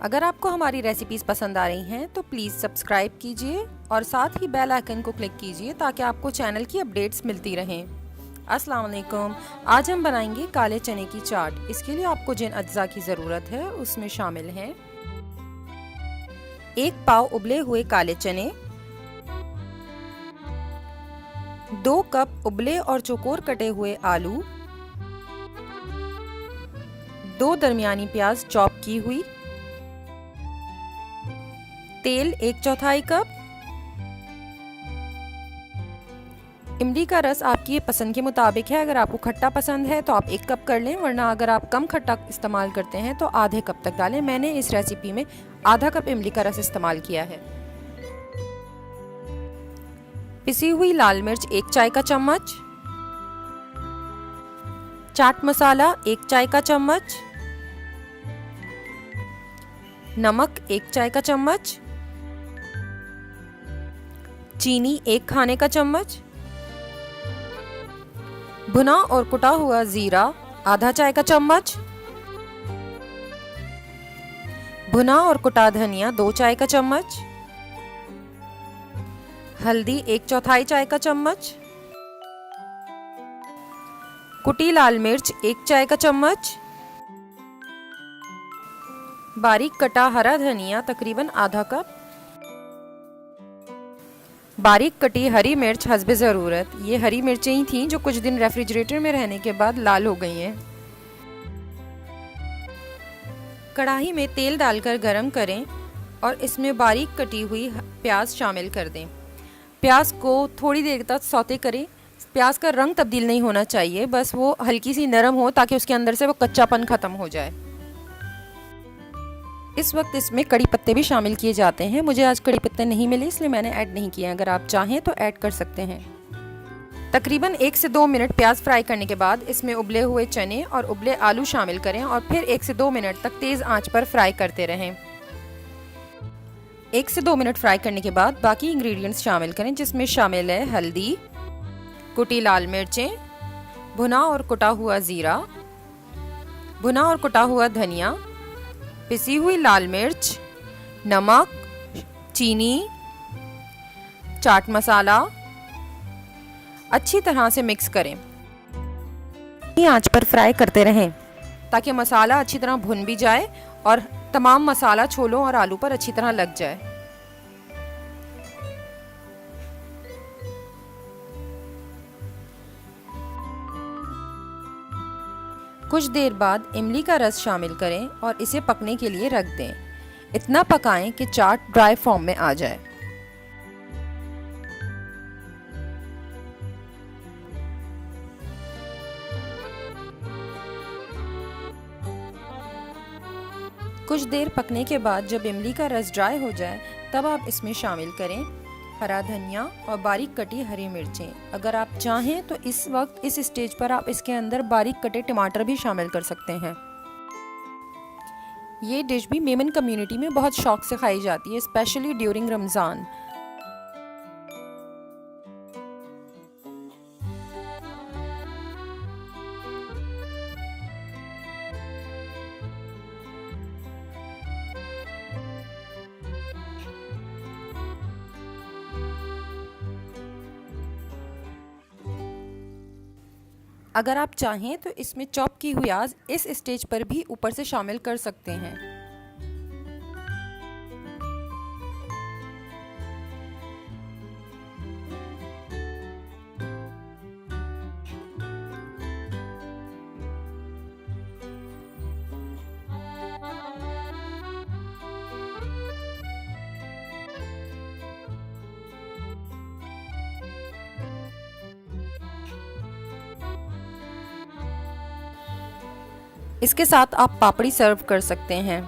अगर आपको हमारी रेसिपीज़ पसंद आ रही हैं तो प्लीज़ सब्सक्राइब कीजिए और साथ ही बेल आइकन को क्लिक कीजिए ताकि आपको चैनल की अपडेट्स मिलती रहें। अस्सलाम वालेकुम। आज हम बनाएंगे काले चने की चाट। इसके लिए आपको जिन अज्जा की ज़रूरत है उसमें शामिल हैं 1 पाव उबले हुए काले चने, 2 कप उबले और चौकोर कटे हुए आलू, 2 दरमियानी प्याज चॉप की हुई, तेल 1/4 कप, इमली का रस आपकी पसंद के मुताबिक है। अगर आपको खट्टा पसंद है तो आप 1 कप कर लें, वरना अगर आप कम खट्टा इस्तेमाल करते हैं तो आधे कप तक डालें। मैंने इस रेसिपी में आधा कप इमली का रस इस्तेमाल किया है। पिसी हुई लाल मिर्च 1 चाय का चम्मच, चाट मसाला 1 चाय का चम्मच, नमक 1 चाय का चम्मच, चीनी 1 खाने का चम्मच, भुना और कुटा हुआ जीरा आधा चाय का चम्मच, भुना और कुटा धनिया 2 चाय का चम्मच, हल्दी 1/4 चाय का चम्मच, कुटी लाल मिर्च 1 चाय का चम्मच, बारीक कटा हरा धनिया तकरीबन आधा कप, बारीक कटी हरी मिर्च हस्बे ज़रूरत। ये हरी मिर्चें ही थीं जो कुछ दिन रेफ्रिजरेटर में रहने के बाद लाल हो गई हैं। कढ़ाई में तेल डालकर गरम करें और इसमें बारीक कटी हुई प्याज शामिल कर दें। प्याज को थोड़ी देर तक सौते करें। प्याज का रंग तब्दील नहीं होना चाहिए, बस वो हल्की सी नरम हो ताकि उसके अंदर से वो कच्चापन ख़त्म हो जाए। इस वक्त इसमें कड़ी पत्ते भी शामिल किए जाते हैं। मुझे आज कड़ी पत्ते नहीं मिले इसलिए मैंने ऐड नहीं किए। अगर आप चाहें तो ऐड कर सकते हैं। तकरीबन 1 से 2 मिनट प्याज फ्राई करने के बाद इसमें उबले हुए चने और उबले आलू शामिल करें और फिर 1 से 2 मिनट तक तेज़ आंच पर फ्राई करते रहें। 1 से 2 मिनट फ्राई करने के बाद बाकी इंग्रेडिएंट्स शामिल करें, जिसमें शामिल है हल्दी, कुटी लाल मिर्चें, भुना और कुटा हुआ ज़ीरा, भुना और कुटा हुआ धनिया, पिसी हुई लाल मिर्च, नमक, चीनी, चाट मसाला। अच्छी तरह से मिक्स करें। आंच पर फ्राई करते रहें ताकि मसाला अच्छी तरह भुन भी जाए और तमाम मसाला छोलों और आलू पर अच्छी तरह लग जाए। कुछ देर बाद इमली का रस शामिल करें और इसे पकने के लिए रख दें। इतना पकाएं कि चाट ड्राई फॉर्म में आ जाए। कुछ देर पकने के बाद जब इमली का रस ड्राई हो जाए तब आप इसमें शामिल करें हरा धनिया और बारीक कटी हरी मिर्चें। अगर आप चाहें तो इस वक्त इस स्टेज पर आप इसके अंदर बारीक कटे टमाटर भी शामिल कर सकते हैं। ये डिश भी मेमन कम्युनिटी में बहुत शौक से खाई जाती है, स्पेशली ड्यूरिंग रमज़ान। अगर आप चाहें तो इसमें चॉप की हुई प्याज इस स्टेज पर भी ऊपर से शामिल कर सकते हैं। इसके साथ आप पापड़ी सर्व कर सकते हैं।